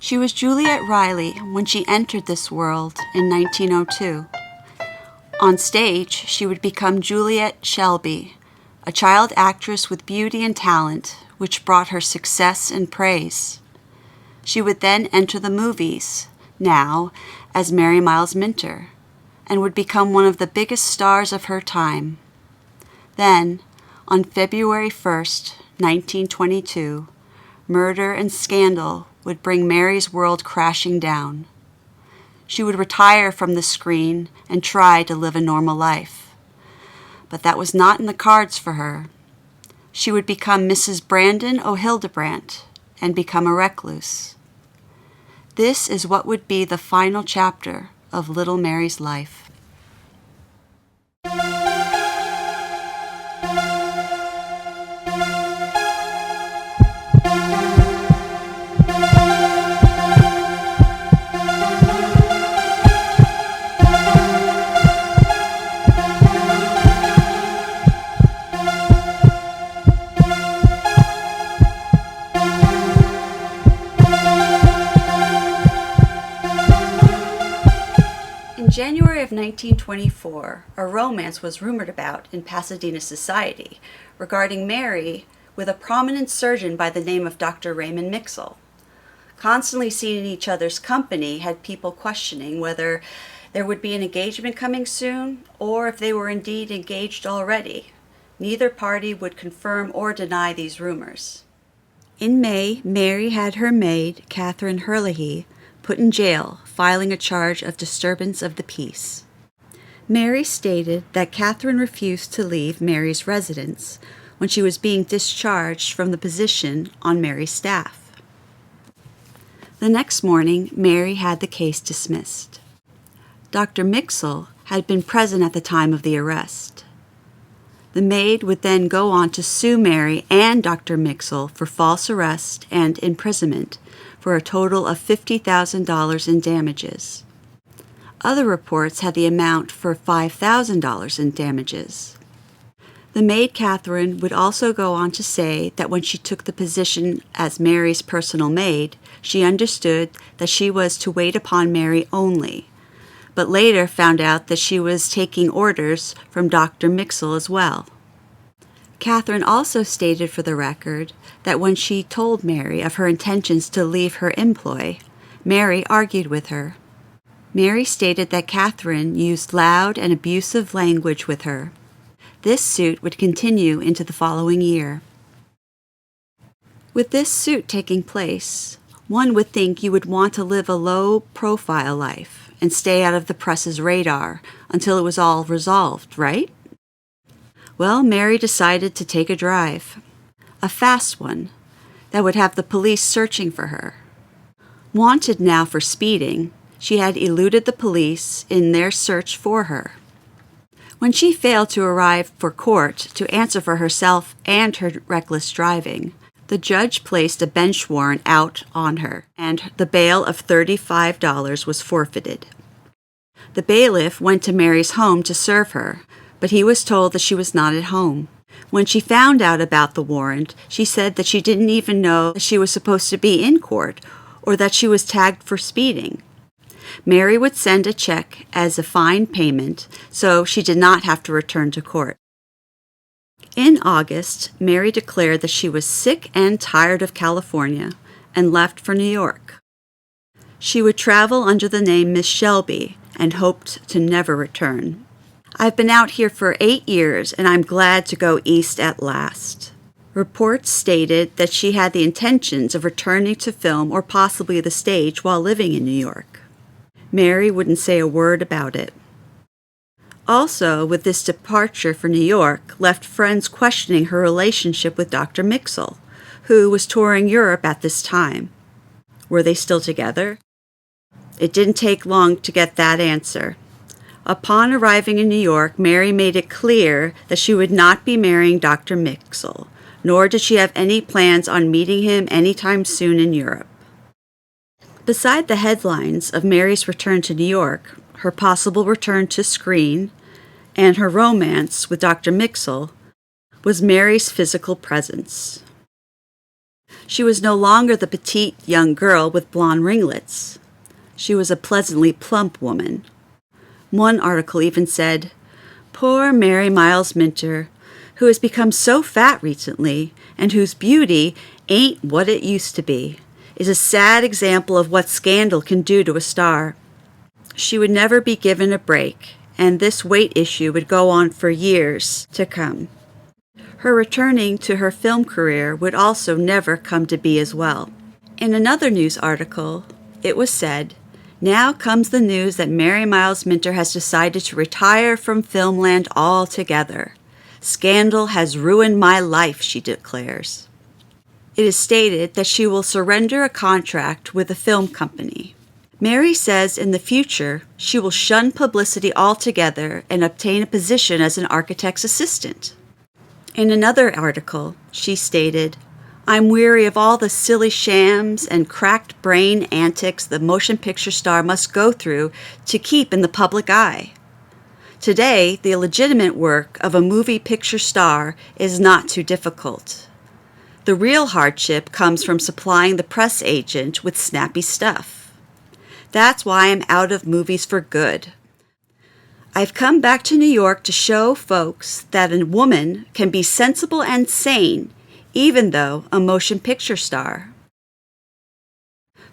She was Juliet Riley when she entered this world in 1902. On stage, she would become Juliet Shelby, a child actress with beauty and talent, which brought her success and praise. She would then enter the movies, now as Mary Miles Minter, and would become one of the biggest stars of her time. Then, on February 1st, 1922, murder and scandal would bring Mary's world crashing down. She would retire from the screen and try to live a normal life. But that was not in the cards for her. She would become Mrs. Brandon O'Hildebrandt and become a recluse. This is what would be the final chapter of little Mary's life. In January of 1924, a romance was rumored about in Pasadena society regarding Mary with a prominent surgeon by the name of Dr. Raymond Mixel. Constantly seeing each other's company had people questioning whether there would be an engagement coming soon or if they were indeed engaged already. Neither party would confirm or deny these rumors. In May, Mary had her maid, Catherine Herlihy, put in jail, filing a charge of disturbance of the peace. Mary stated that Catherine refused to leave Mary's residence when she was being discharged from the position on Mary's staff. The next morning, Mary had the case dismissed. Dr. Mixel had been present at the time of the arrest. The maid would then go on to sue Mary and Dr. Mixel for false arrest and imprisonment for a total of $50,000 in damages. Other reports had the amount for $5,000 in damages. The maid Catherine would also go on to say that when she took the position as Mary's personal maid, she understood that she was to wait upon Mary only, but later found out that she was taking orders from Dr. Mixel as well. Catherine also stated for the record that when she told Mary of her intentions to leave her employ, Mary argued with her. Mary stated that Catherine used loud and abusive language with her. This suit would continue into the following year. With this suit taking place, one would think you would want to live a low-profile life and stay out of the press's radar until it was all resolved, right? Well, Mary decided to take a drive, a fast one, that would have the police searching for her. Wanted now for speeding, she had eluded the police in their search for her. When she failed to arrive for court to answer for herself and her reckless driving, the judge placed a bench warrant out on her, and the bail of $35 was forfeited. The bailiff went to Mary's home to serve her, but he was told that she was not at home. When she found out about the warrant, she said that she didn't even know that she was supposed to be in court or that she was tagged for speeding. Mary would send a check as a fine payment, so she did not have to return to court. In August, Mary declared that she was sick and tired of California and left for New York. She would travel under the name Miss Shelby and hoped to never return. I've been out here for 8 years, and I'm glad to go east at last. Reports stated that she had the intentions of returning to film or possibly the stage while living in New York. Mary wouldn't say a word about it. Also, with this departure for New York, left friends questioning her relationship with Dr. Mixel, who was touring Europe at this time. Were they still together? It didn't take long to get that answer. Upon arriving in New York, Mary made it clear that she would not be marrying Dr. Mixel, nor did she have any plans on meeting him anytime soon in Europe. Beside the headlines of Mary's return to New York, her possible return to screen, and her romance with Dr. Mixel, was Mary's physical presence. She was no longer the petite young girl with blonde ringlets. She was a pleasantly plump woman. One article even said, "Poor Mary Miles Minter, who has become so fat recently and whose beauty ain't what it used to be, is a sad example of what scandal can do to a star. She would never be given a break, and this weight issue would go on for years to come." Her returning to her film career would also never come to be as well. In another news article, it was said, "Now comes the news that Mary Miles Minter has decided to retire from filmland altogether. Scandal has ruined my life," she declares. It is stated that she will surrender a contract with a film company. Mary says in the future she will shun publicity altogether and obtain a position as an architect's assistant. In another article, she stated, "I'm weary of all the silly shams and cracked brain antics the motion picture star must go through to keep in the public eye. Today, the legitimate work of a movie picture star is not too difficult. The real hardship comes from supplying the press agent with snappy stuff. That's why I'm out of movies for good. I've come back to New York to show folks that a woman can be sensible and sane, even though a motion picture star."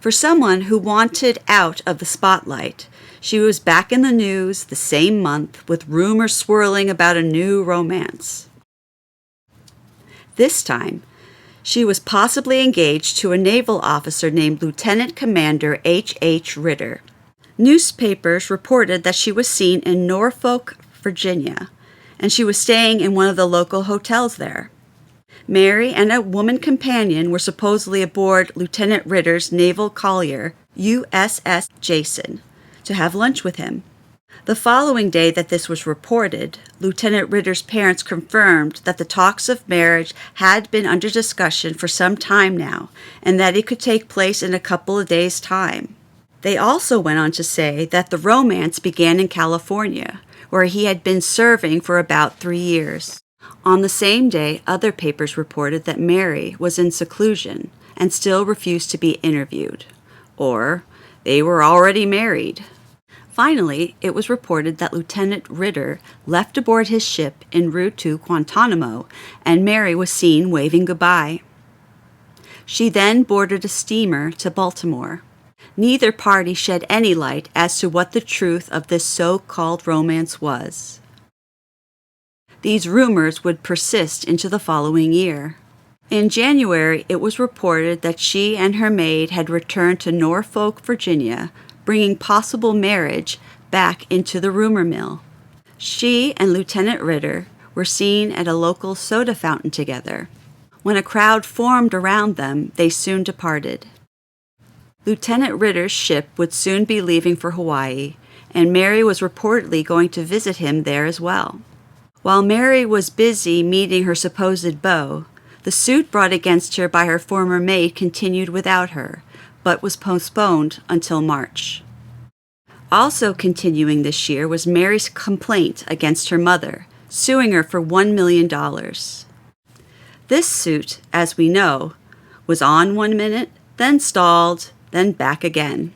For someone who wanted out of the spotlight, she was back in the news the same month with rumors swirling about a new romance. This time, she was possibly engaged to a naval officer named Lieutenant Commander H. Ritter. Newspapers reported that she was seen in Norfolk, Virginia, and she was staying in one of the local hotels there. Mary and a woman companion were supposedly aboard Lieutenant Ritter's naval collier, USS Jason, to have lunch with him. The following day that this was reported, Lieutenant Ritter's parents confirmed that the talks of marriage had been under discussion for some time now, and that it could take place in a couple of days' time. They also went on to say that the romance began in California, where he had been serving for about 3 years. On the same day, other papers reported that Mary was in seclusion and still refused to be interviewed, or they were already married. Finally, it was reported that Lieutenant Ritter left aboard his ship en route to Guantanamo, and Mary was seen waving goodbye. She then boarded a steamer to Baltimore. Neither party shed any light as to what the truth of this so-called romance was. These rumors would persist into the following year. In January, it was reported that she and her maid had returned to Norfolk, Virginia, bringing possible marriage back into the rumor mill. She and Lieutenant Ritter were seen at a local soda fountain together. When a crowd formed around them, they soon departed. Lieutenant Ritter's ship would soon be leaving for Hawaii, and Mary was reportedly going to visit him there as well. While Mary was busy meeting her supposed beau, the suit brought against her by her former maid continued without her, but was postponed until March. Also continuing this year was Mary's complaint against her mother, suing her for $1 million. This suit, as we know, was on 1 minute, then stalled, then back again.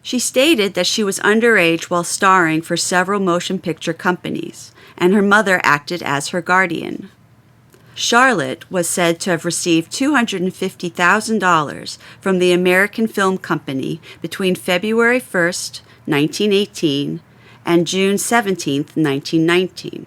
She stated that she was underage while starring for several motion picture companies, and her mother acted as her guardian. Charlotte was said to have received $250,000 from the American Film Company between February 1st, 1918, and June 17th, 1919.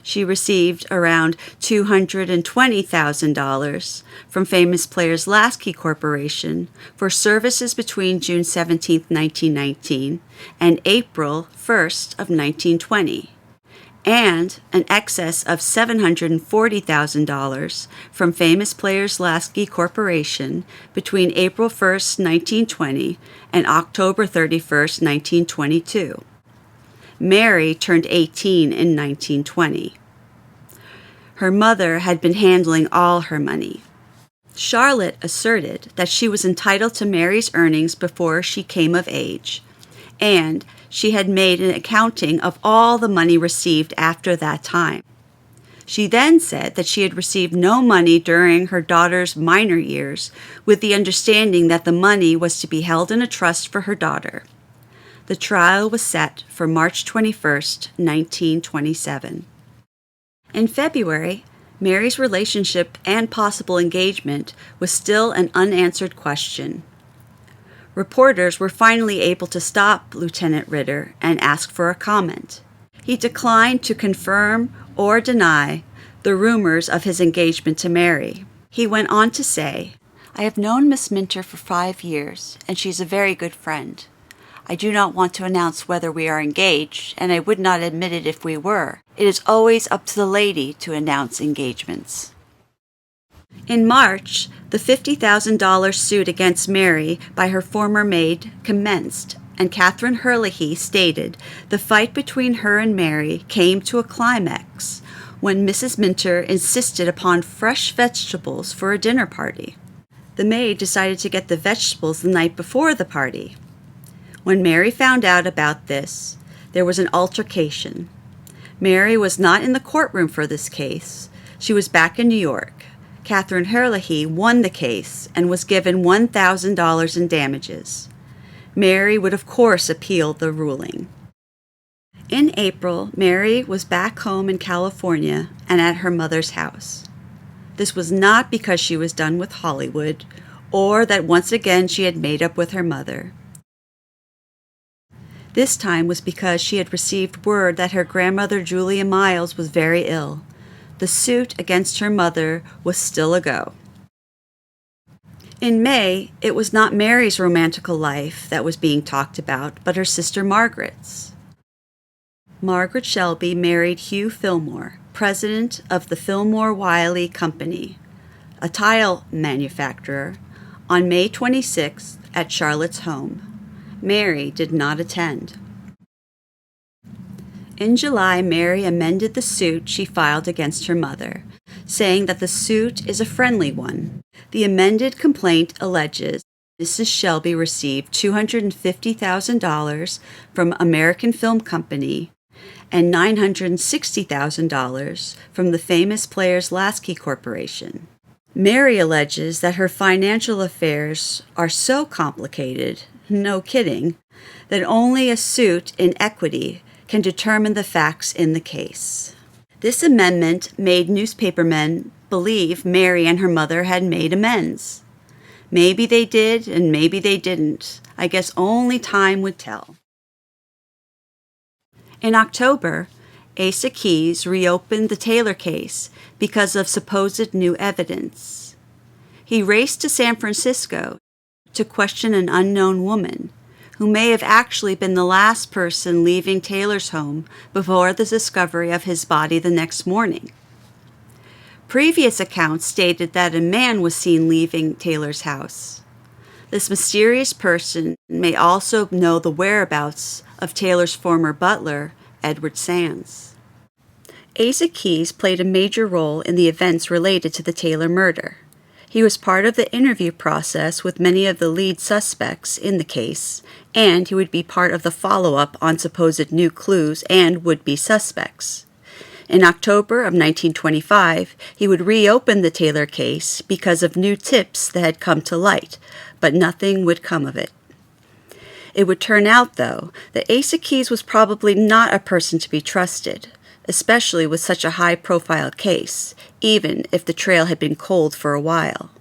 She received around $220,000 from Famous Players Lasky Corporation for services between June 17, 1919 and April 1st of 1920, and an excess of $740,000 from Famous Players Lasky Corporation between April 1st, 1920 and October 31st, 1922. Mary turned 18 in 1920. Her mother had been handling all her money. Charlotte asserted that she was entitled to Mary's earnings before she came of age, and she had made an accounting of all the money received after that time. She then said that she had received no money during her daughter's minor years, with the understanding that the money was to be held in a trust for her daughter. The trial was set for March 21st, 1927. In February, Mary's relationship and possible engagement was still an unanswered question. Reporters were finally able to stop Lieutenant Ritter and ask for a comment. He declined to confirm or deny the rumors of his engagement to Mary. He went on to say, "I have known Miss Minter for 5 years, and she's a very good friend. I do not want to announce whether we are engaged, and I would not admit it if we were. It is always up to the lady to announce engagements." In March, the $50,000 suit against Mary by her former maid commenced, and Catherine Herlihy stated the fight between her and Mary came to a climax when Mrs. Minter insisted upon fresh vegetables for a dinner party. The maid decided to get the vegetables the night before the party. When Mary found out about this, there was an altercation. Mary was not in the courtroom for this case. She was back in New York. Catherine Herlihy won the case and was given $1,000 in damages. Mary would of course appeal the ruling. In April, Mary was back home in California and at her mother's house. This was not because she was done with Hollywood or that once again she had made up with her mother. This time was because she had received word that her grandmother Julia Miles was very ill. The suit against her mother was still a go. In May, it was not Mary's romantical life that was being talked about, but her sister Margaret's. Margaret Shelby married Hugh Fillmore, president of the Fillmore Wiley Company, a tile manufacturer, on May 26th at Charlotte's home. Mary did not attend. In July, Mary amended the suit she filed against her mother, saying that the suit is a friendly one. The amended complaint alleges Mrs. Shelby received $250,000 from American Film Company and $960,000 from the famous Players Lasky Corporation. Mary alleges that her financial affairs are so complicated, no kidding, that only a suit in equity can determine the facts in the case. This amendment made newspapermen believe Mary and her mother had made amends. Maybe they did, and maybe they didn't. I guess only time would tell. In October, Asa Keys reopened the Taylor case because of supposed new evidence. He raced to San Francisco to question an unknown woman who may have actually been the last person leaving Taylor's home before the discovery of his body the next morning. Previous accounts stated that a man was seen leaving Taylor's house. This mysterious person may also know the whereabouts of Taylor's former butler, Edward Sands. Asa Keys played a major role in the events related to the Taylor murder. He was part of the interview process with many of the lead suspects in the case, and he would be part of the follow-up on supposed new clues and would-be suspects. In October of 1925, he would reopen the Taylor case because of new tips that had come to light, but nothing would come of it. It would turn out, though, that Asa Keys was probably not a person to be trusted, especially with such a high-profile case, even if the trail had been cold for a while.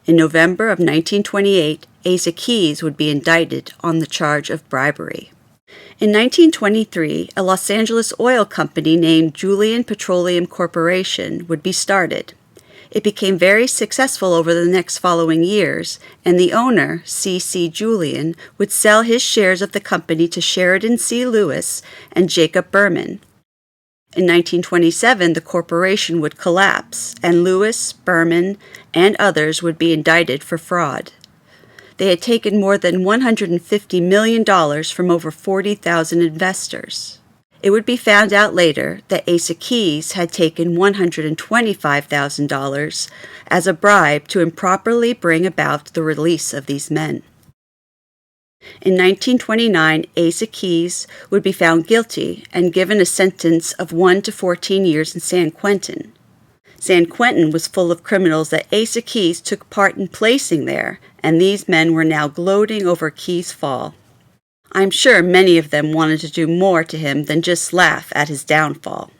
In November of 1928, Asa Keys would be indicted on the charge of bribery. In 1923, a Los Angeles oil company named Julian Petroleum Corporation would be started. It became very successful over the next following years, and the owner, C.C. Julian, would sell his shares of the company to Sheridan C. Lewis and Jacob Berman. In 1927, the corporation would collapse, and Lewis, Berman, and others would be indicted for fraud. They had taken more than $150 million from over 40,000 investors. It would be found out later that Asa Keys had taken $125,000 as a bribe to improperly bring about the release of these men. In 1929, Asa Keys would be found guilty and given a sentence of 1 to 14 years in San Quentin. San Quentin was full of criminals that Asa Keys took part in placing there, and these men were now gloating over Keys' fall. I'm sure many of them wanted to do more to him than just laugh at his downfall.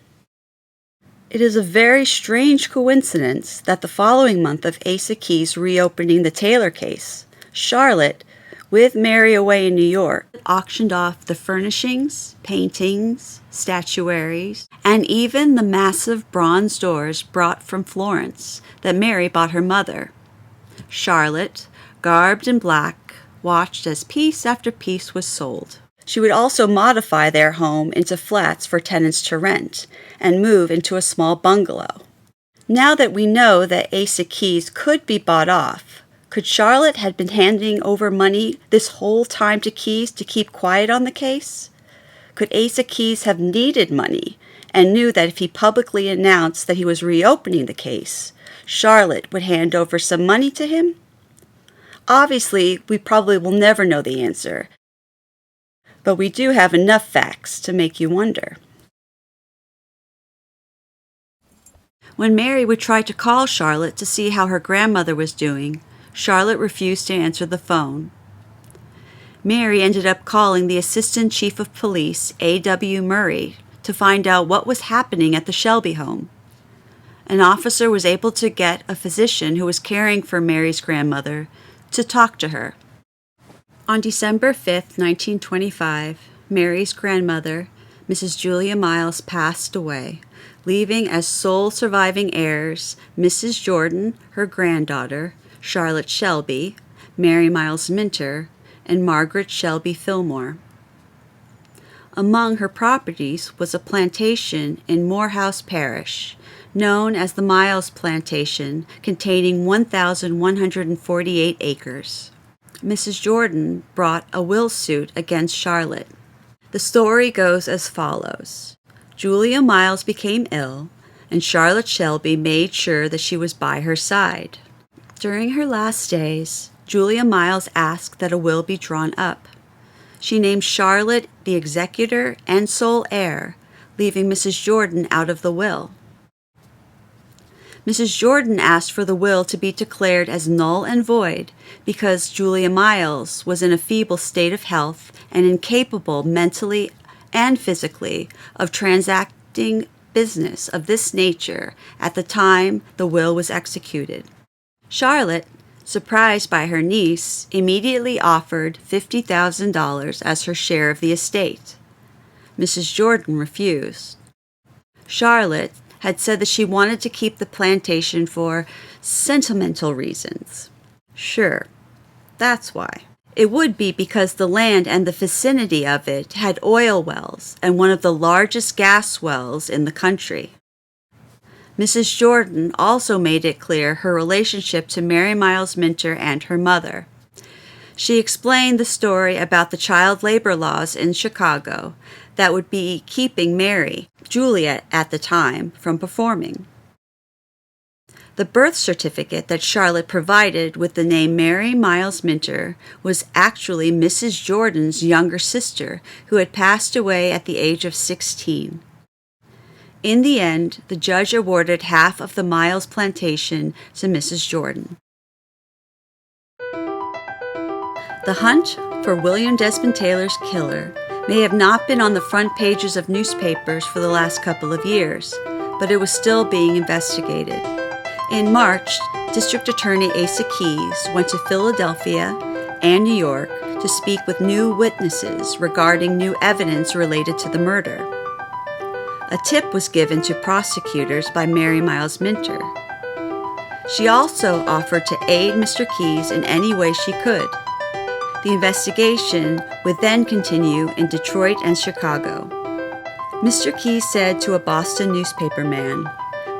It is a very strange coincidence that the following month of Asa Keys reopening the Taylor case, Charlotte, with Mary away in New York, auctioned off the furnishings, paintings, statuaries, and even the massive bronze doors brought from Florence that Mary bought her mother. Charlotte, garbed in black, watched as piece after piece was sold. She would also modify their home into flats for tenants to rent and move into a small bungalow. Now that we know that Asa Keys could be bought off, could Charlotte have been handing over money this whole time to Keys to keep quiet on the case? Could Asa Keys have needed money and knew that if he publicly announced that he was reopening the case, Charlotte would hand over some money to him? Obviously, we probably will never know the answer, but we do have enough facts to make you wonder. When Mary would try to call Charlotte to see how her grandmother was doing, Charlotte refused to answer the phone. Mary ended up calling the Assistant Chief of Police, A.W. Murray, to find out what was happening at the Shelby home. An officer was able to get a physician who was caring for Mary's grandmother to talk to her. On December 5, 1925, Mary's grandmother, Mrs. Julia Miles, passed away, leaving as sole surviving heirs Mrs. Jordan, her granddaughter, Charlotte Shelby, Mary Miles Minter, and Margaret Shelby Fillmore. Among her properties was a plantation in Morehouse Parish, known as the Miles Plantation, containing 1,148 acres. Mrs. Jordan brought a will suit against Charlotte. The story goes as follows. Julia Miles became ill, and Charlotte Shelby made sure that she was by her side. During her last days, Julia Miles asked that a will be drawn up. She named Charlotte the executor and sole heir, leaving Mrs. Jordan out of the will. Mrs. Jordan asked for the will to be declared as null and void because Julia Miles was in a feeble state of health and incapable mentally and physically of transacting business of this nature at the time the will was executed. Charlotte, surprised by her niece, immediately offered $50,000 as her share of the estate. Mrs. Jordan refused. Charlotte had said that she wanted to keep the plantation for sentimental reasons. Sure, that's why. It would be because the land and the vicinity of it had oil wells and one of the largest gas wells in the country. Mrs. Jordan also made it clear her relationship to Mary Miles Minter and her mother. She explained the story about the child labor laws in Chicago that would be keeping Mary, Julia at the time, from performing. The birth certificate that Charlotte provided with the name Mary Miles Minter was actually Mrs. Jordan's younger sister, who had passed away at the age of 16. In the end, the judge awarded half of the Miles plantation to Mrs. Jordan. The hunt for William Desmond Taylor's killer may have not been on the front pages of newspapers for the last couple of years, but it was still being investigated. In March, District Attorney Asa Keys went to Philadelphia and New York to speak with new witnesses regarding new evidence related to the murder. A tip was given to prosecutors by Mary Miles Minter. She also offered to aid Mr. Keys in any way she could. The investigation would then continue in Detroit and Chicago. Mr. Keys said to a Boston newspaperman,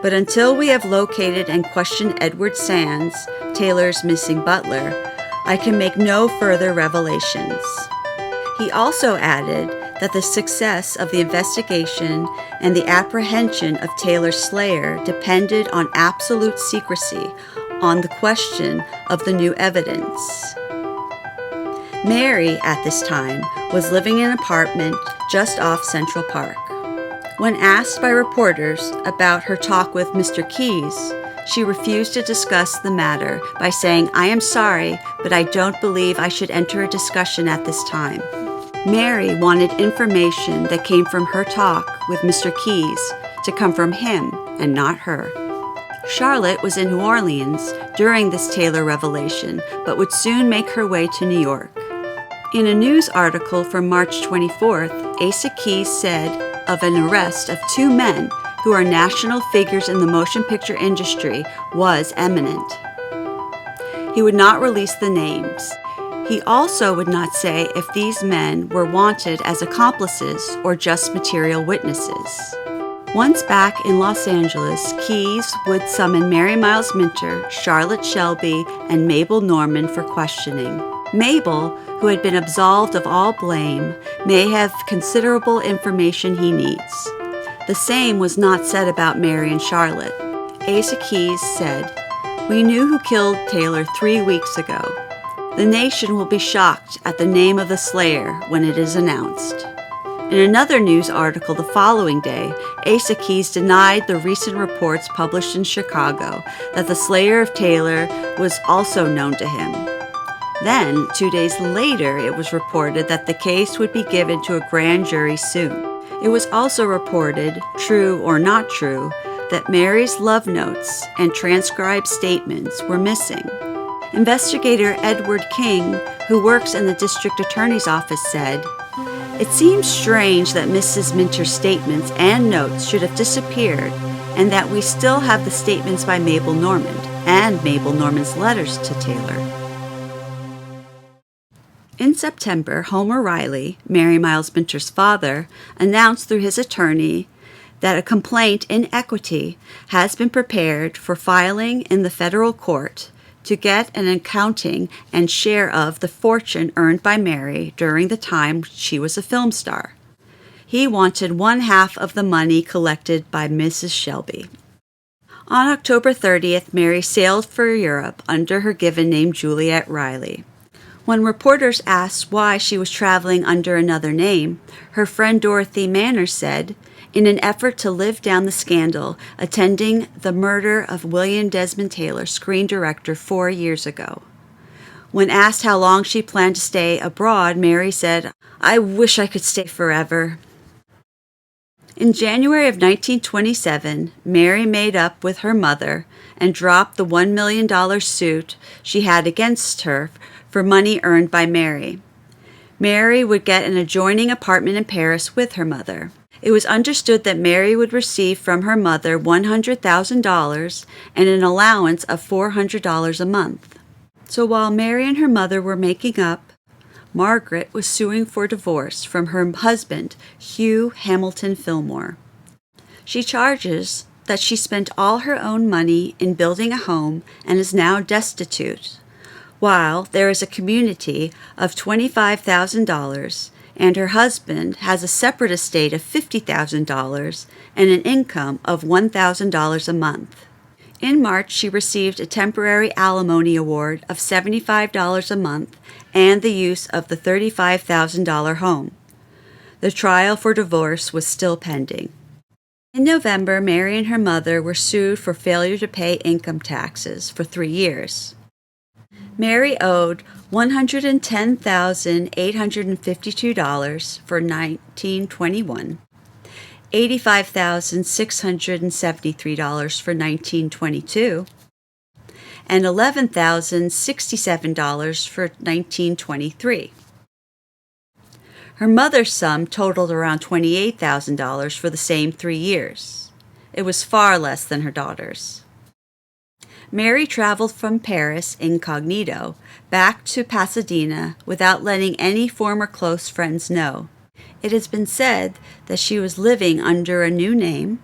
"But until we have located and questioned Edward Sands, Taylor's missing butler, I can make no further revelations." He also added that the success of the investigation and the apprehension of Taylor's slayer depended on absolute secrecy on the question of the new evidence. Mary, at this time, was living in an apartment just off Central Park. When asked by reporters about her talk with Mr. Keyes, she refused to discuss the matter by saying, "I am sorry, but I don't believe I should enter a discussion at this time." Mary wanted information that came from her talk with Mr. Keyes to come from him and not her. Charlotte was in New Orleans during this Taylor revelation, but would soon make her way to New York. In a news article from March 24th, Asa Keyes said of an arrest of 2 men who are national figures in the motion picture industry was imminent. He would not release the names. He also would not say if these men were wanted as accomplices or just material witnesses. Once back in Los Angeles, Keyes would summon Mary Miles Minter, Charlotte Shelby, and Mabel Norman for questioning. Mabel, who had been absolved of all blame, may have considerable information he needs. The same was not said about Mary and Charlotte. Asa Keyes said, "We knew who killed Taylor 3 weeks ago. The nation will be shocked at the name of the slayer when it is announced." In another news article the following day, Asa Keyes denied the recent reports published in Chicago that the slayer of Taylor was also known to him. Then, 2 days later, it was reported that the case would be given to a grand jury soon. It was also reported, true or not true, that Mary's love notes and transcribed statements were missing. Investigator Edward King, who works in the district attorney's office, said, "It seems strange that Mrs. Minter's statements and notes should have disappeared, and that we still have the statements by Mabel Norman and Mabel Norman's letters to Taylor." In September, Homer Riley, Mary Miles Minter's father, announced through his attorney that a complaint in equity has been prepared for filing in the federal court to get an accounting and share of the fortune earned by Mary during the time she was a film star. He wanted 1/2 of the money collected by Mrs. Shelby. On October 30th, Mary sailed for Europe under her given name Juliet Riley. When reporters asked why she was traveling under another name, her friend Dorothy Manners said, "In an effort to live down the scandal attending the murder of William Desmond Taylor, screen director, 4 years ago." When asked how long she planned to stay abroad, Mary said, "I wish I could stay forever." In January of 1927, Mary made up with her mother and dropped the $1 million suit she had against her for money earned by Mary. Mary would get an adjoining apartment in Paris with her mother. It was understood that Mary would receive from her mother $100,000 and an allowance of $400 a month. So while Mary and her mother were making up, Margaret was suing for divorce from her husband, Hugh Hamilton Fillmore. She charges that she spent all her own money in building a home and is now destitute, while there is a community of $25,000 and her husband has a separate estate of $50,000 and an income of $1,000 a month. In March, she received a temporary alimony award of $75 a month and the use of the $35,000 home. The trial for divorce was still pending. In November, Mary and her mother were sued for failure to pay income taxes for 3 years. Mary owed $110,852 for 1921, $85,673 for 1922, and $11,067 for 1923. Her mother's sum totaled around $28,000 for the same 3 years. It was far less than her daughter's. Mary traveled from Paris incognito back to Pasadena without letting any former close friends know. It has been said that she was living under a new name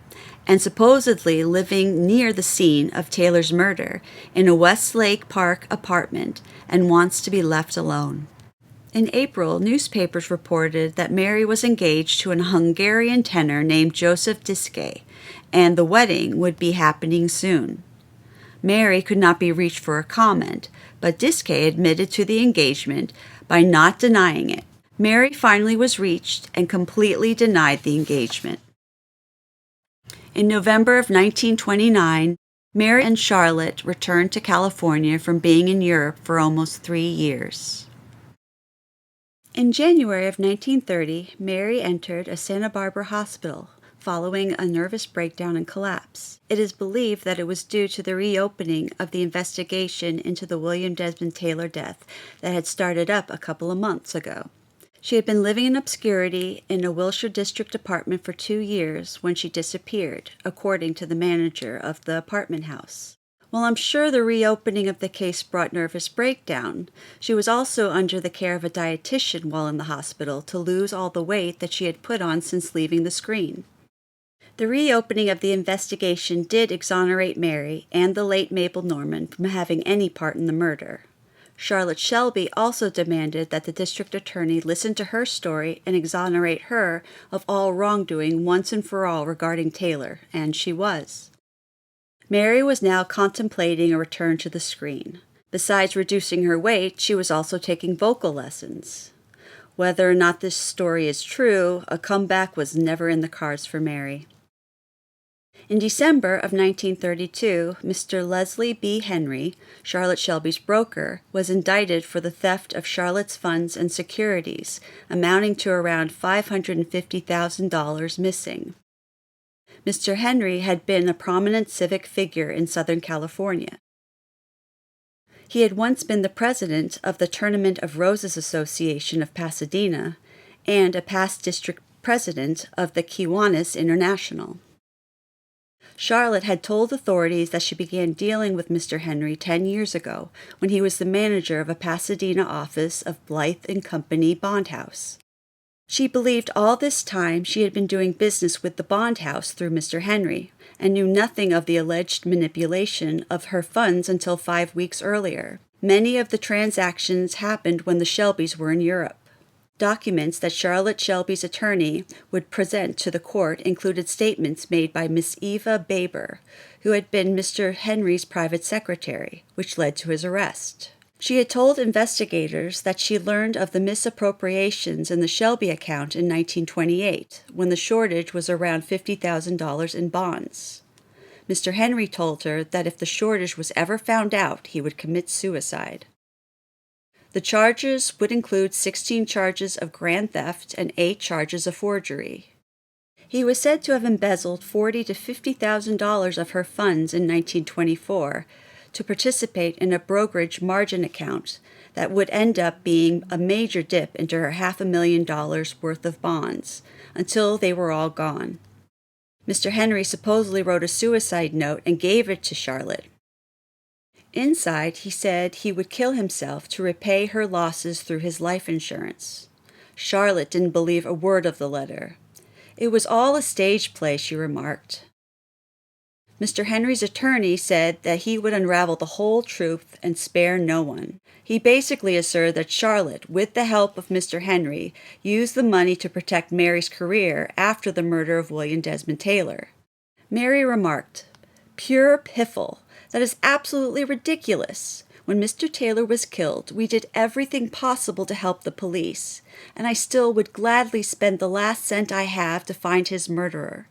and supposedly living near the scene of Taylor's murder in a Westlake Park apartment and wants to be left alone. In April, newspapers reported that Mary was engaged to a Hungarian tenor named Joseph Diszky, and the wedding would be happening soon. Mary could not be reached for a comment, but Diskay admitted to the engagement by not denying it. Mary finally was reached and completely denied the engagement. In November of 1929, Mary and Charlotte returned to California from being in Europe for almost 3 years. In January of 1930, Mary entered a Santa Barbara hospital following a nervous breakdown and collapse. It is believed that it was due to the reopening of the investigation into the William Desmond Taylor death that had started up a couple of months ago. She had been living in obscurity in a Wilshire District apartment for 2 years when she disappeared, according to the manager of the apartment house. While I'm sure the reopening of the case brought nervous breakdown, she was also under the care of a dietitian while in the hospital to lose all the weight that she had put on since leaving the screen. The reopening of the investigation did exonerate Mary and the late Mabel Norman from having any part in the murder. Charlotte Shelby also demanded that the district attorney listen to her story and exonerate her of all wrongdoing once and for all regarding Taylor, and she was. Mary was now contemplating a return to the screen. Besides reducing her weight, she was also taking vocal lessons. Whether or not this story is true, a comeback was never in the cards for Mary. In December of 1932, Mr. Leslie B. Henry, Charlotte Shelby's broker, was indicted for the theft of Charlotte's funds and securities, amounting to around $550,000 missing. Mr. Henry had been a prominent civic figure in Southern California. He had once been the president of the Tournament of Roses Association of Pasadena and a past district president of the Kiwanis International. Charlotte had told authorities that she began dealing with Mr. Henry 10 years ago when he was the manager of a Pasadena office of Blythe & Company Bond House. She believed all this time she had been doing business with the bond house through Mr. Henry and knew nothing of the alleged manipulation of her funds until 5 weeks earlier. Many of the transactions happened when the Shelbys were in Europe. Documents that Charlotte Shelby's attorney would present to the court included statements made by Miss Eva Baber, who had been Mr. Henry's private secretary, which led to his arrest. She had told investigators that she learned of the misappropriations in the Shelby account in 1928, when the shortage was around $50,000 in bonds. Mr. Henry told her that if the shortage was ever found out, he would commit suicide. The charges would include 16 charges of grand theft and 8 charges of forgery. He was said to have embezzled $40,000 to $50,000 of her funds in 1924 to participate in a brokerage margin account that would end up being a major dip into her $500,000 worth of bonds until they were all gone. Mr. Henry supposedly wrote a suicide note and gave it to Charlotte. Inside, he said he would kill himself to repay her losses through his life insurance. Charlotte didn't believe a word of the letter. It was all a stage play, she remarked. Mr. Henry's attorney said that he would unravel the whole truth and spare no one. He basically asserted that Charlotte, with the help of Mr. Henry, used the money to protect Mary's career after the murder of William Desmond Taylor. Mary remarked, "Pure piffle. That is absolutely ridiculous. When Mr. Taylor was killed, we did everything possible to help the police, and I still would gladly spend the last cent I have to find his murderer.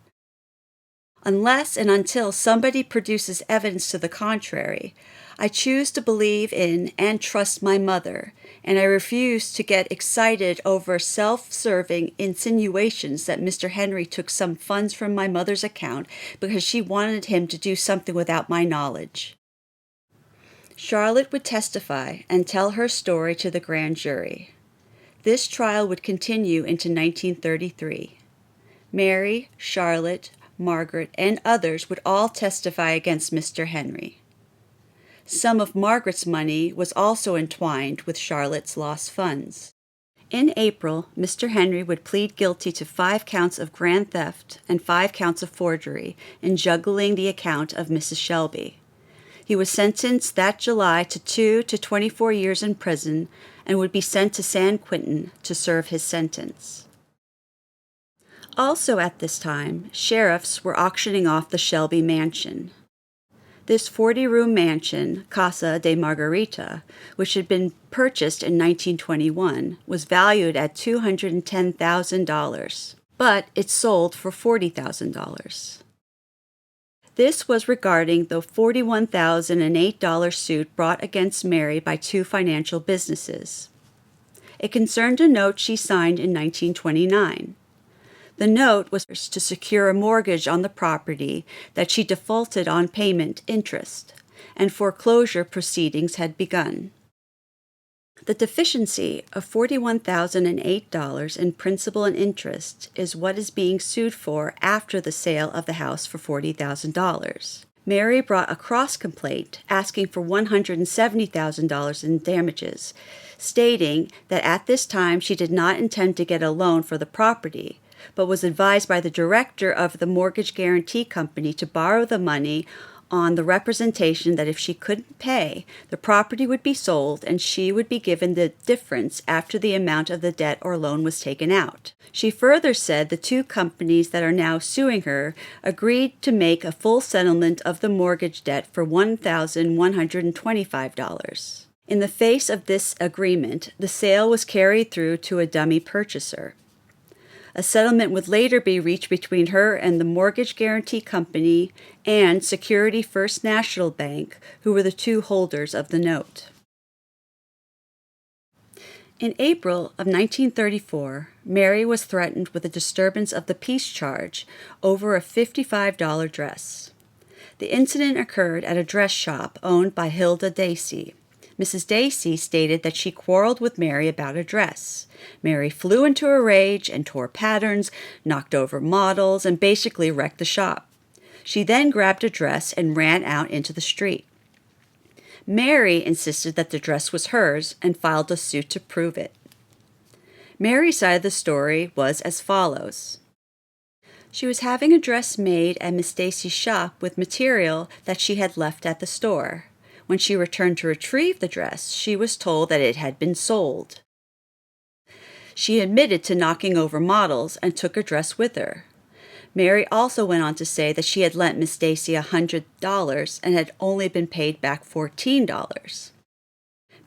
Unless and until somebody produces evidence to the contrary, I choose to believe in and trust my mother, and I refuse to get excited over self-serving insinuations that Mr. Henry took some funds from my mother's account because she wanted him to do something without my knowledge." Charlotte would testify and tell her story to the grand jury. This trial would continue into 1933. Mary, Charlotte, Margaret, and others would all testify against Mr. Henry. Some of Margaret's money was also entwined with Charlotte's lost funds. In April, Mr. Henry would plead guilty to 5 counts of grand theft and 5 counts of forgery in juggling the account of Mrs. Shelby. He was sentenced that July to 2 to 24 years in prison and would be sent to San Quentin to serve his sentence. Also at this time, sheriffs were auctioning off the Shelby mansion. This 40-room mansion, Casa de Margarita, which had been purchased in 1921, was valued at $210,000, but it sold for $40,000. This was regarding the $41,008 suit brought against Mary by two financial businesses. It concerned a note she signed in 1929. The note was to secure a mortgage on the property that she defaulted on payment interest, and foreclosure proceedings had begun. The deficiency of $41,008 in principal and interest is what is being sued for after the sale of the house for $40,000. Mary brought a cross-complaint asking for $170,000 in damages, stating that at this time she did not intend to get a loan for the property, but was advised by the director of the mortgage guarantee company to borrow the money on the representation that if she couldn't pay, the property would be sold and she would be given the difference after the amount of the debt or loan was taken out. She further said the two companies that are now suing her agreed to make a full settlement of the mortgage debt for $1,125. In the face of this agreement, the sale was carried through to a dummy purchaser. A settlement would later be reached between her and the mortgage guarantee company and Security First National Bank, who were the two holders of the note. In April of 1934, Mary was threatened with a disturbance of the peace charge over a $55 dress. The incident occurred at a dress shop owned by Hilda Dacey. Mrs. Dacey stated that she quarreled with Mary about a dress. Mary flew into a rage and tore patterns, knocked over models, and basically wrecked the shop. She then grabbed a dress and ran out into the street. Mary insisted that the dress was hers and filed a suit to prove it. Mary's side of the story was as follows. She was having a dress made at Miss Dacey's shop with material that she had left at the store. When she returned to retrieve the dress, she was told that it had been sold. She admitted to knocking over models and took her dress with her. Mary also went on to say that she had lent Miss Dacey $100 and had only been paid back $14.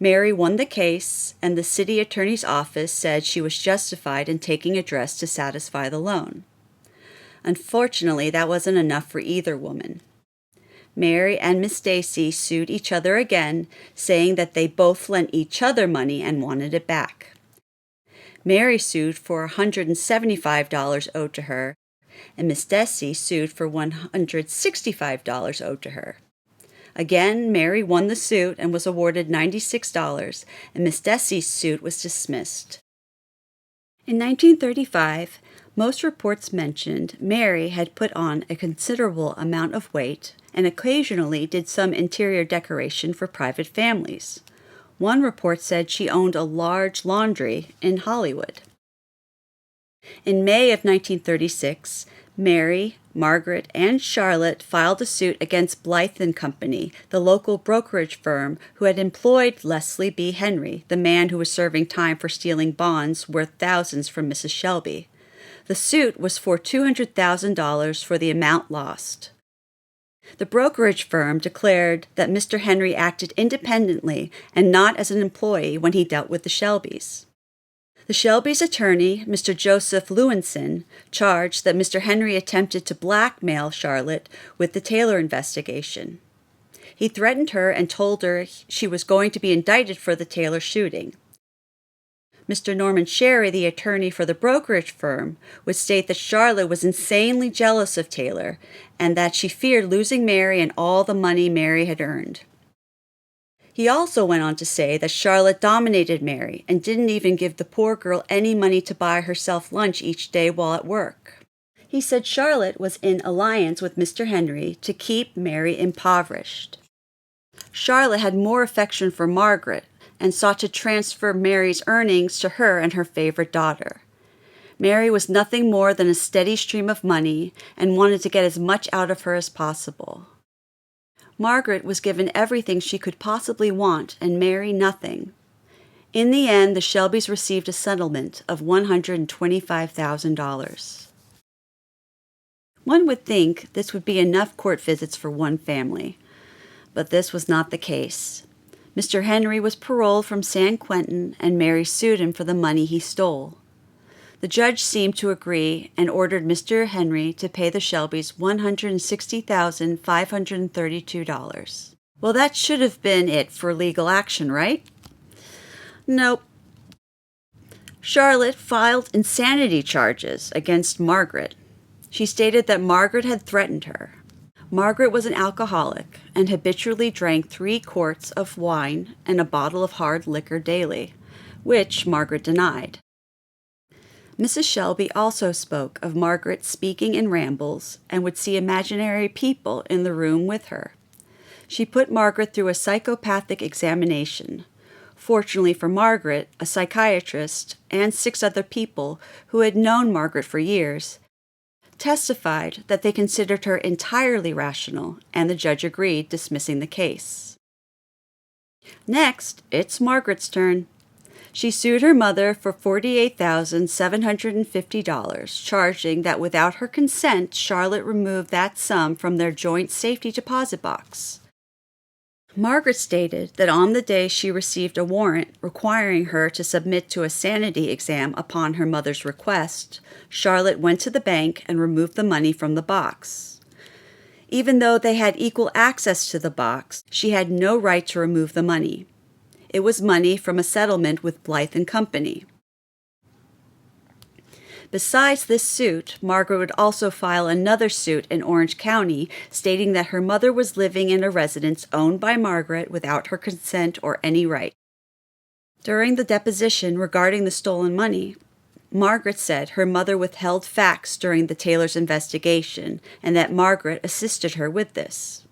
Mary won the case, and the city attorney's office said she was justified in taking a dress to satisfy the loan. Unfortunately, that wasn't enough for either woman. Mary and Miss Dacey sued each other again, saying that they both lent each other money and wanted it back. Mary sued for $175 owed to her, and Miss Dacey sued for $165 owed to her. Again, Mary won the suit and was awarded $96, and Miss Dacey's suit was dismissed. In 1935, most reports mentioned Mary had put on a considerable amount of weight and occasionally did some interior decoration for private families. One report said she owned a large laundry in Hollywood. In May of 1936, Mary, Margaret, and Charlotte filed a suit against Blythe & Company, the local brokerage firm who had employed Leslie B. Henry, the man who was serving time for stealing bonds worth thousands from Mrs. Shelby. The suit was for $200,000 for the amount lost. The brokerage firm declared that Mr. Henry acted independently and not as an employee when he dealt with the Shelbys. The Shelbys' attorney, Mr. Joseph Lewinson, charged that Mr. Henry attempted to blackmail Charlotte with the Taylor investigation. He threatened her and told her she was going to be indicted for the Taylor shooting. Mr. Norman Sherry, the attorney for the brokerage firm, would state that Charlotte was insanely jealous of Taylor and that she feared losing Mary and all the money Mary had earned. He also went on to say that Charlotte dominated Mary and didn't even give the poor girl any money to buy herself lunch each day while at work. He said Charlotte was in alliance with Mr. Henry to keep Mary impoverished. Charlotte had more affection for Margaret and sought to transfer Mary's earnings to her and her favorite daughter. Mary was nothing more than a steady stream of money and wanted to get as much out of her as possible. Margaret was given everything she could possibly want and Mary nothing. In the end, the Shelbys received a settlement of $125,000. One would think this would be enough court visits for one family, But this was not the case. Mr. Henry was paroled from San Quentin, and Mary sued him for the money he stole. The judge seemed to agree and ordered Mr. Henry to pay the Shelbys $160,532. Well, that should have been it for legal action, right? Nope. Charlotte filed insanity charges against Margaret. She stated that Margaret had threatened her. Margaret was an alcoholic and habitually drank 3 quarts of wine and a bottle of hard liquor daily, which Margaret denied. Mrs. Shelby also spoke of Margaret speaking in rambles and would see imaginary people in the room with her. She put Margaret through a psychopathic examination. Fortunately for Margaret, a psychiatrist and 6 other people who had known Margaret for years testified that they considered her entirely rational, and the judge agreed, dismissing the case. Next, it's Margaret's turn. She sued her mother for $48,750, charging that without her consent, Charlotte removed that sum from their joint safety deposit box. Margaret stated that on the day she received a warrant requiring her to submit to a sanity exam upon her mother's request, Charlotte went to the bank and removed the money from the box. Even though they had equal access to the box, she had no right to remove the money. It was money from a settlement with Blythe and Company. Besides this suit, Margaret would also file another suit in Orange County stating that her mother was living in a residence owned by Margaret without her consent or any right. During the deposition regarding the stolen money, Margaret said her mother withheld facts during the Taylor's investigation and that Margaret assisted her with this.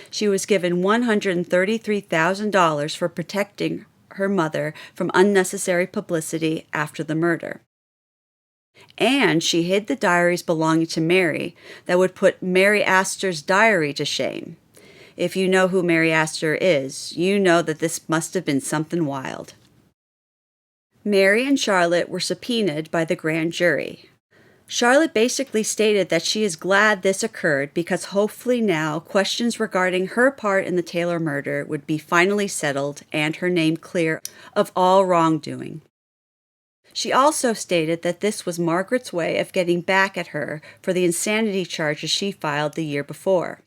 She was given $133,000 for protecting her mother from unnecessary publicity after the murder. And she hid the diaries belonging to Mary that would put Mary Astor's diary to shame. If you know who Mary Astor is, you know that this must have been something wild. Mary and Charlotte were subpoenaed by the grand jury. Charlotte basically stated that she is glad this occurred because hopefully now questions regarding her part in the Taylor murder would be finally settled and her name clear of all wrongdoing. She also stated that this was Margaret's way of getting back at her for the insanity charges she filed the year before.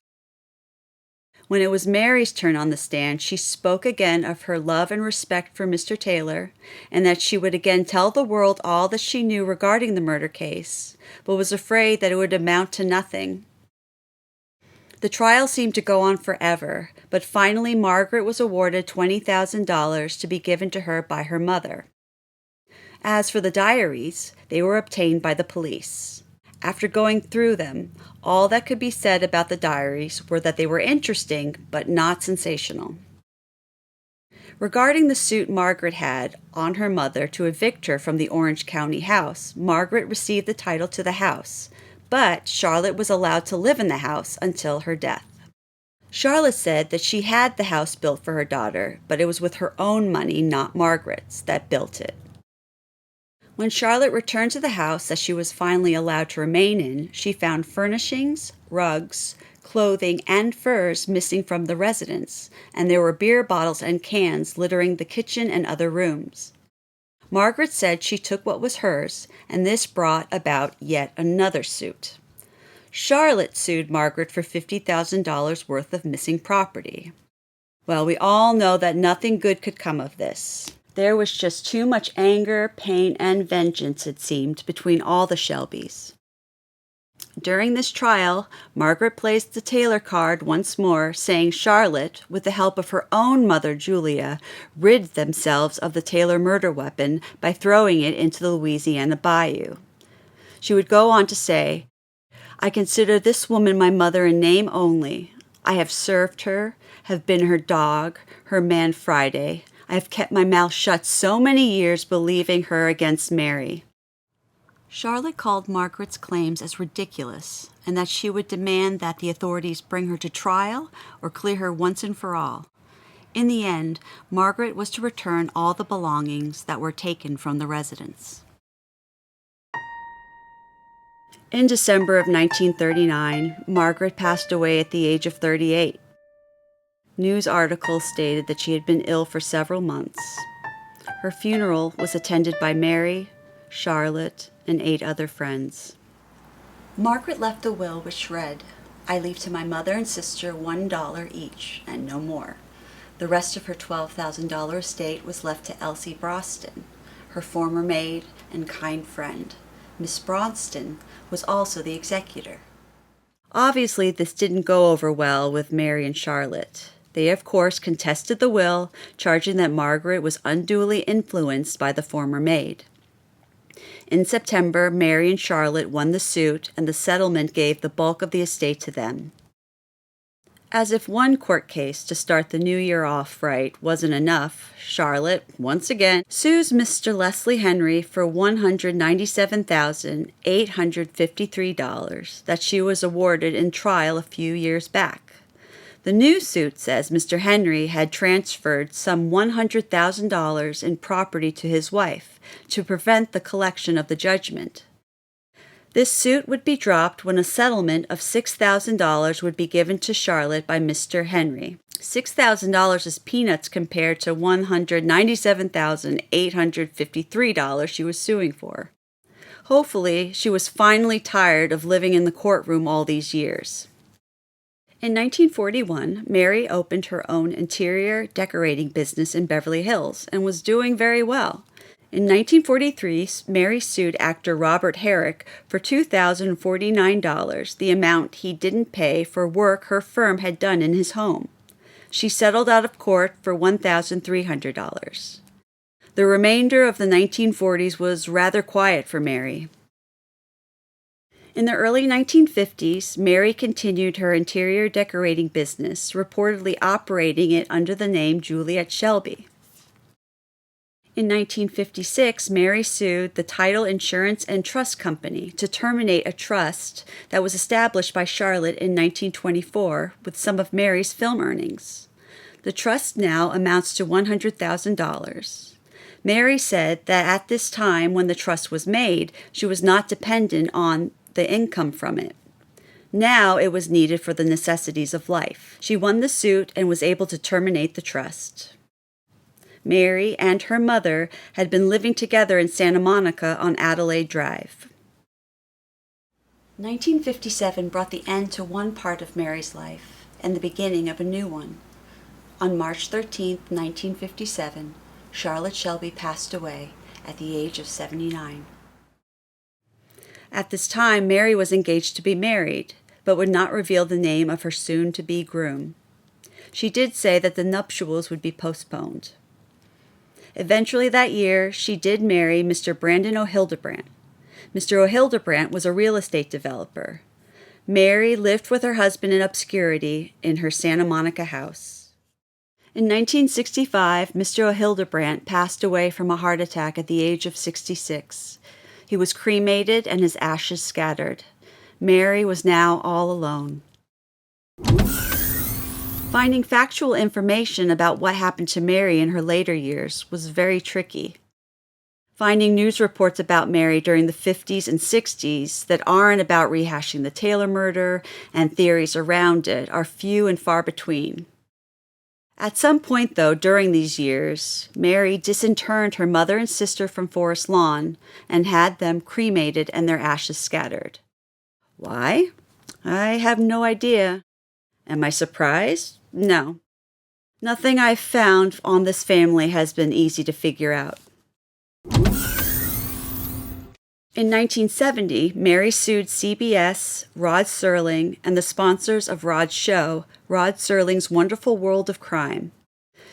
When it was Mary's turn on the stand, she spoke again of her love and respect for Mr. Taylor, and that she would again tell the world all that she knew regarding the murder case, but was afraid that it would amount to nothing. The trial seemed to go on forever, but finally Margaret was awarded $20,000 to be given to her by her mother. As for the diaries, they were obtained by the police. After going through them, all that could be said about the diaries were that they were interesting, but not sensational. Regarding the suit Margaret had on her mother to evict her from the Orange County house, Margaret received the title to the house, but Charlotte was allowed to live in the house until her death. Charlotte said that she had the house built for her daughter, but it was with her own money, not Margaret's, that built it. When Charlotte returned to the house that she was finally allowed to remain in, she found furnishings, rugs, clothing, and furs missing from the residence, and there were beer bottles and cans littering the kitchen and other rooms. Margaret said she took what was hers, and this brought about yet another suit. Charlotte sued Margaret for $50,000 worth of missing property. Well, we all know that nothing good could come of this. There was just too much anger, pain, and vengeance, it seemed, between all the Shelbys. During this trial, Margaret plays the Taylor card once more, saying Charlotte, with the help of her own mother, Julia, rid themselves of the Taylor murder weapon by throwing it into the Louisiana bayou. She would go on to say, "I consider this woman my mother in name only. I have served her, have been her dog, her man Friday. I have kept my mouth shut so many years believing her against Mary." Charlotte called Margaret's claims as ridiculous, and that she would demand that the authorities bring her to trial or clear her once and for all. In the end, Margaret was to return all the belongings that were taken from the residence. In December of 1939, Margaret passed away at the age of 38. News articles stated that she had been ill for several months. Her funeral was attended by Mary, Charlotte, and 8 other friends. Margaret left a will which read, "I leave to my mother and sister $1 each, and no more." The rest of her $12,000 estate was left to Elsie Broston, her former maid and kind friend. Miss Bronston was also the executor. Obviously, this didn't go over well with Mary and Charlotte. They, of course, contested the will, charging that Margaret was unduly influenced by the former maid. In September, Mary and Charlotte won the suit, and the settlement gave the bulk of the estate to them. As if one court case to start the new year off right wasn't enough, Charlotte, once again, sues Mr. Leslie Henry for $197,853 that she was awarded in trial a few years back. The new suit says Mr. Henry had transferred some $100,000 in property to his wife to prevent the collection of the judgment. This suit would be dropped when a settlement of $6,000 would be given to Charlotte by Mr. Henry. $6,000 is peanuts compared to $197,853 she was suing for. Hopefully, she was finally tired of living in the courtroom all these years. In 1941, Mary opened her own interior decorating business in Beverly Hills and was doing very well. In 1943, Mary sued actor Robert Herrick for $2,049, the amount he didn't pay for work her firm had done in his home. She settled out of court for $1,300. The remainder of the 1940s was rather quiet for Mary. In the early 1950s, Mary continued her interior decorating business, reportedly operating it under the name Juliet Shelby. In 1956, Mary sued the Title Insurance and Trust Company to terminate a trust that was established by Charlotte in 1924 with some of Mary's film earnings. The trust now amounts to $100,000. Mary said that at this time when the trust was made, she was not dependent on the income from it. Now it was needed for the necessities of life. She won the suit and was able to terminate the trust. Mary and her mother had been living together in Santa Monica on Adelaide Drive. 1957 brought the end to one part of Mary's life and the beginning of a new one. On March 13, 1957, Charlotte Shelby passed away at the age of 79. At this time, Mary was engaged to be married, but would not reveal the name of her soon-to-be groom. She did say that the nuptials would be postponed. Eventually that year, she did marry Mr. Brandon O'Hildebrandt. Mr. O'Hildebrandt was a real estate developer. Mary lived with her husband in obscurity in her Santa Monica house. In 1965, Mr. O'Hildebrandt passed away from a heart attack at the age of 66. He was cremated and his ashes scattered. Mary was now all alone. Finding factual information about what happened to Mary in her later years was very tricky. Finding news reports about Mary during the 50s and 60s that aren't about rehashing the Taylor murder and theories around it are few and far between. At some point, though, during these years, Mary disinterred her mother and sister from Forest Lawn and had them cremated and their ashes scattered. Why? I have no idea. Am I surprised? No. Nothing I've found on this family has been easy to figure out. In 1970, Mary sued CBS, Rod Serling, and the sponsors of Rod's show, Rod Serling's Wonderful World of Crime.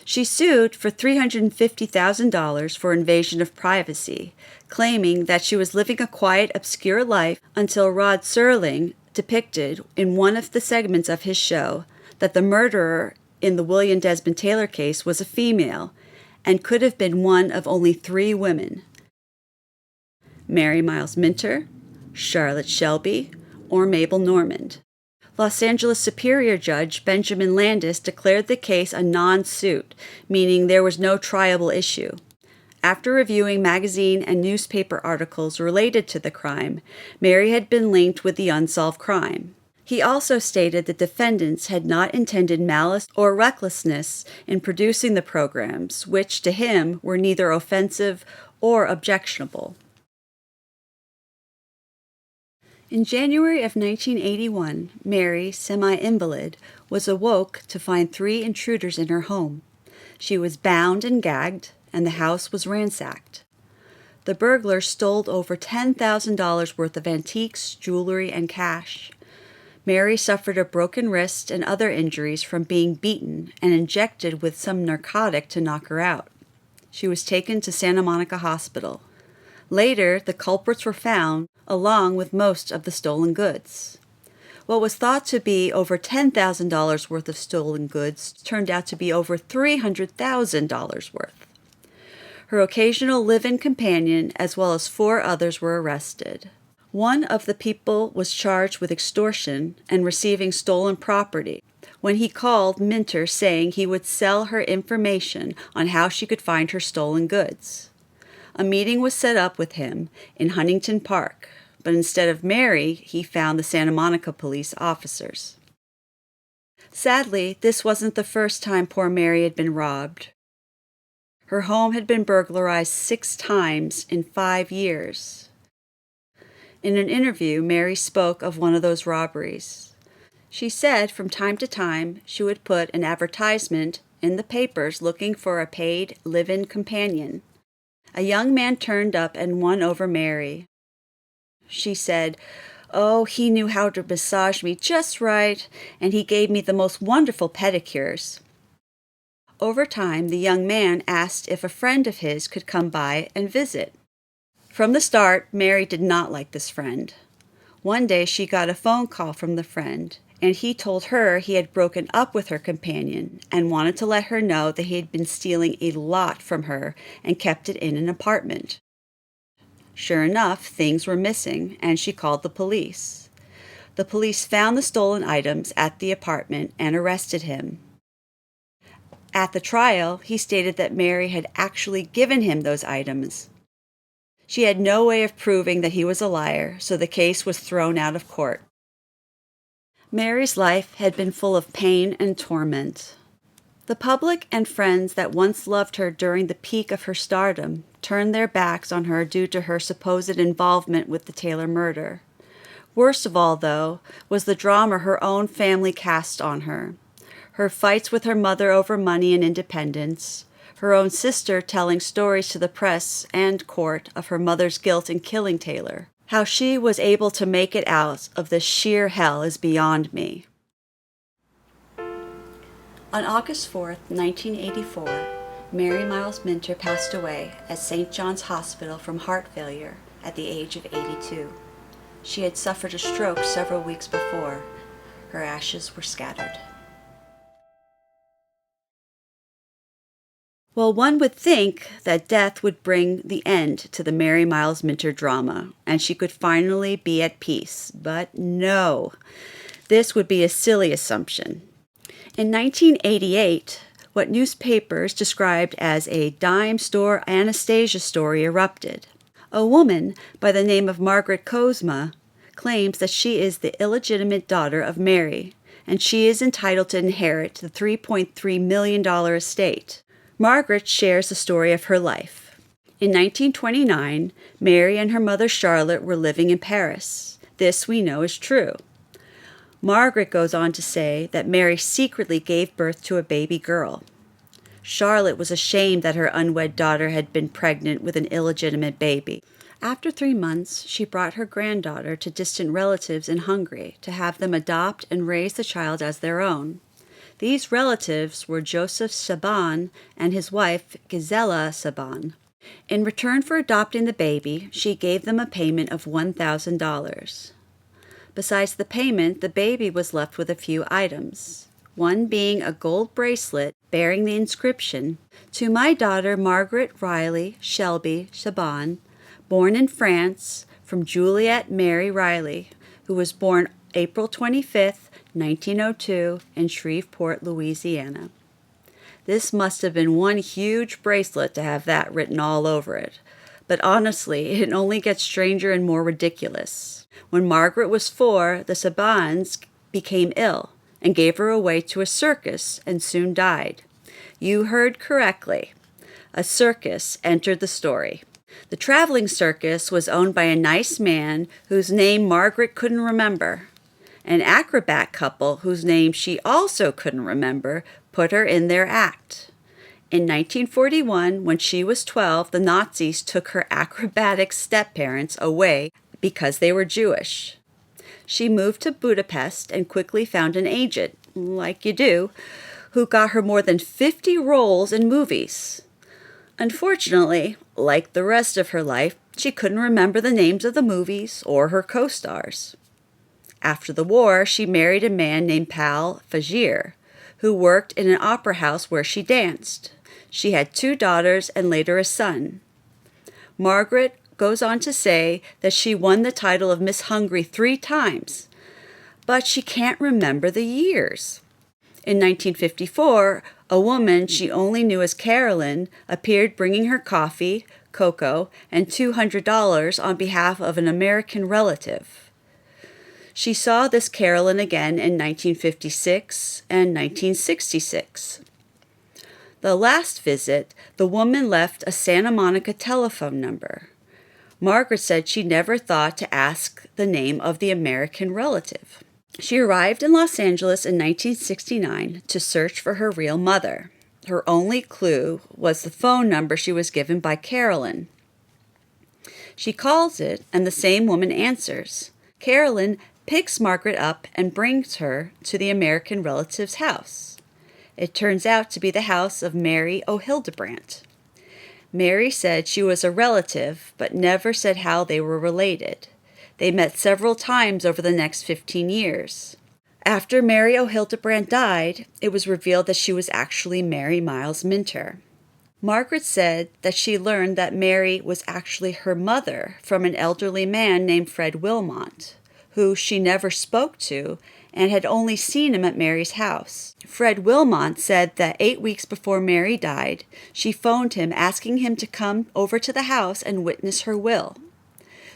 She sued for $350,000 for invasion of privacy, claiming that she was living a quiet, obscure life until Rod Serling depicted in one of the segments of his show that the murderer in the William Desmond Taylor case was a female and could have been one of only 3 women: Mary Miles Minter, Charlotte Shelby, or Mabel Normand. Los Angeles Superior Judge Benjamin Landis declared the case a non-suit, meaning there was no triable issue. After reviewing magazine and newspaper articles related to the crime, Mary had been linked with the unsolved crime. He also stated the defendants had not intended malice or recklessness in producing the programs, which to him were neither offensive or objectionable. In January of 1981, Mary, semi-invalid, was awoke to find 3 intruders in her home. She was bound and gagged, and the house was ransacked. The burglars stole over $10,000 worth of antiques, jewelry, and cash. Mary suffered a broken wrist and other injuries from being beaten and injected with some narcotic to knock her out. She was taken to Santa Monica Hospital. Later, the culprits were found, along with most of the stolen goods. What was thought to be over $10,000 worth of stolen goods turned out to be over $300,000 worth. Her occasional live-in companion, as well as 4 others, were arrested. One of the people was charged with extortion and receiving stolen property when he called Minter saying he would sell her information on how she could find her stolen goods. A meeting was set up with him in Huntington Park, but instead of Mary, he found the Santa Monica police officers. Sadly, this wasn't the first time poor Mary had been robbed. Her home had been burglarized 6 times in 5 years. In an interview, Mary spoke of one of those robberies. She said from time to time she would put an advertisement in the papers looking for a paid live-in companion. A young man turned up and won over Mary. She said, "Oh, he knew how to massage me just right, and he gave me the most wonderful pedicures." Over time, the young man asked if a friend of his could come by and visit. From the start, Mary did not like this friend. One day she got a phone call from the friend, and he told her he had broken up with her companion and wanted to let her know that he had been stealing a lot from her and kept it in an apartment. Sure enough, things were missing, and she called the police. The police found the stolen items at the apartment and arrested him. At the trial, he stated that Mary had actually given him those items. She had no way of proving that he was a liar, so the case was thrown out of court. Mary's life had been full of pain and torment. The public and friends that once loved her during the peak of her stardom turned their backs on her due to her supposed involvement with the Taylor murder. Worst of all, though, was the drama her own family cast on her. Her fights with her mother over money and independence, her own sister telling stories to the press and court of her mother's guilt in killing Taylor. How she was able to make it out of this sheer hell is beyond me. On August 4th, 1984, Mary Miles Minter passed away at St. John's Hospital from heart failure at the age of 82. She had suffered a stroke several weeks before. Her ashes were scattered. Well, one would think that death would bring the end to the Mary Miles Minter drama, and she could finally be at peace. But no, this would be a silly assumption. In 1988, what newspapers described as a dime store Anastasia story erupted. A woman by the name of Margaret claims that she is the illegitimate daughter of Mary, and she is entitled to inherit the $3.3 million estate. Margaret shares the story of her life. In 1929, Mary and her mother Charlotte were living in Paris. This we know is true. Margaret goes on to say that Mary secretly gave birth to a baby girl. Charlotte was ashamed that her unwed daughter had been pregnant with an illegitimate baby. After 3 months, she brought her granddaughter to distant relatives in Hungary to have them adopt and raise the child as their own. These relatives were Joseph Saban and his wife Gisela Saban. In return for adopting the baby, she gave them a payment of $1,000. Besides the payment, the baby was left with a few items, one being a gold bracelet bearing the inscription, "To my daughter Margaret Riley Shelby Saban, born in France, from Juliette Mary Riley, who was born April 25th, 1902, in Shreveport, Louisiana." This must have been one huge bracelet to have that written all over it. But honestly, it only gets stranger and more ridiculous. When Margaret was 4, the Sabans became ill and gave her away to a circus and soon died. You heard correctly. A circus entered the story. The traveling circus was owned by a nice man whose name Margaret couldn't remember. An acrobat couple whose name she also couldn't remember put her in their act. In 1941, when she was 12, the Nazis took her acrobatic step-parents away because they were Jewish. She moved to Budapest and quickly found an agent, like you do, who got her more than 50 roles in movies. Unfortunately, like the rest of her life, she couldn't remember the names of the movies or her co-stars. After the war, she married a man named Paul Fagir, who worked in an opera house where she danced. She had 2 daughters and later a son. Margaret goes on to say that she won the title of Miss Hungary 3 times, but she can't remember the years. In 1954, a woman she only knew as Carolyn appeared bringing her coffee, cocoa, and $200 on behalf of an American relative. She saw this Carolyn again in 1956 and 1966. The last visit, the woman left a Santa Monica telephone number. Margaret said she never thought to ask the name of the American relative. She arrived in Los Angeles in 1969 to search for her real mother. Her only clue was the phone number she was given by Carolyn. She calls it, and the same woman answers. Carolyn picks Margaret up and brings her to the American relative's house. It turns out to be the house of Mary O'Hildebrandt. Mary said she was a relative, but never said how they were related. They met several times over the next 15 years. After Mary O'Hildebrandt died, it was revealed that she was actually Mary Miles Minter. Margaret said that she learned that Mary was actually her mother from an elderly man named Fred Wilmot, who she never spoke to and had only seen him at Mary's house. Fred Wilmot said that 8 weeks before Mary died, she phoned him asking him to come over to the house and witness her will.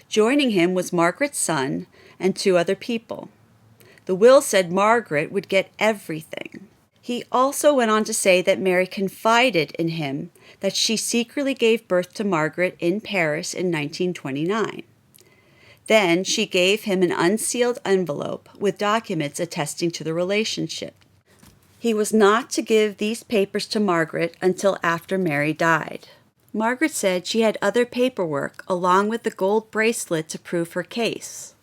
Joining him was Margaret's son and 2 other people. The will said Margaret would get everything. He also went on to say that Mary confided in him that she secretly gave birth to Margaret in Paris in 1929. Then she gave him an unsealed envelope with documents attesting to the relationship. He was not to give these papers to Margaret until after Mary died. Margaret said she had other paperwork along with the gold bracelet to prove her case.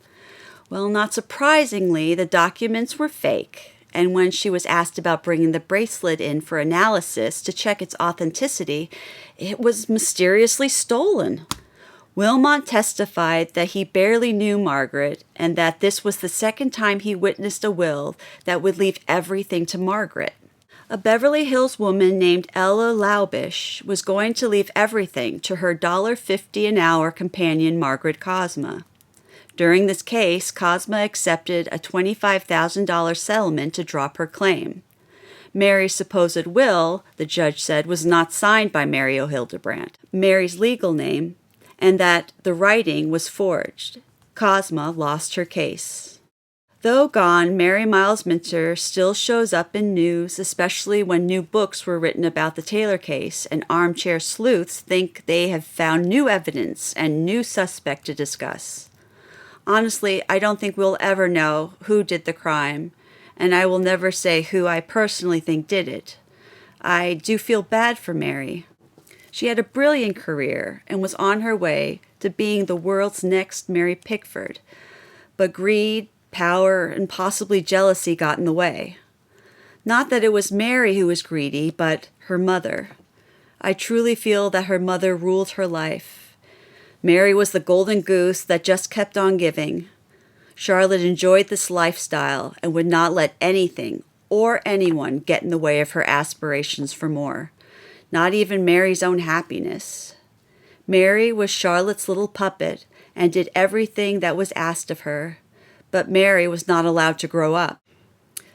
Well, not surprisingly, the documents were fake, and when she was asked about bringing the bracelet in for analysis to check its authenticity, it was mysteriously stolen. Wilmot testified that he barely knew Margaret and that this was the second time he witnessed a will that would leave everything to Margaret. A Beverly Hills woman named Ella Laubish was going to leave everything to her $1.50 an hour companion, Margaret Cosma. During this case, Cosma accepted a $25,000 settlement to drop her claim. Mary's supposed will, the judge said, was not signed by Mary O'Hildebrandt, Mary's legal name, and that the writing was forged. Cosma lost her case. Though gone, Mary Miles Minter still shows up in news, especially when new books were written about the Taylor case, and armchair sleuths think they have found new evidence and new suspect to discuss. Honestly, I don't think we'll ever know who did the crime, and I will never say who I personally think did it. I do feel bad for Mary. She had a brilliant career and was on her way to being the world's next Mary Pickford, but greed, power, and possibly jealousy got in the way. Not that it was Mary who was greedy, but her mother. I truly feel that her mother ruled her life. Mary was the golden goose that just kept on giving. Charlotte enjoyed this lifestyle and would not let anything or anyone get in the way of her aspirations for more, not even Mary's own happiness. Mary was Charlotte's little puppet and did everything that was asked of her, but Mary was not allowed to grow up,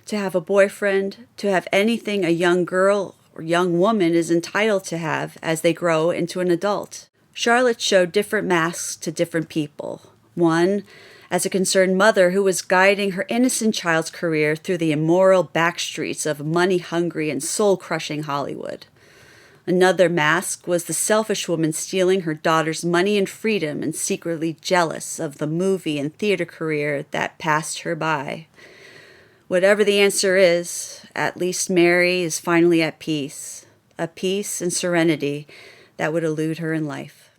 to have a boyfriend, to have anything a young girl or young woman is entitled to have as they grow into an adult. Charlotte showed different masks to different people. One as a concerned mother who was guiding her innocent child's career through the immoral backstreets of money-hungry and soul-crushing Hollywood. Another mask was the selfish woman stealing her daughter's money and freedom and secretly jealous of the movie and theater career that passed her by. Whatever the answer is, at least Mary is finally at peace, a peace and serenity that would elude her in life.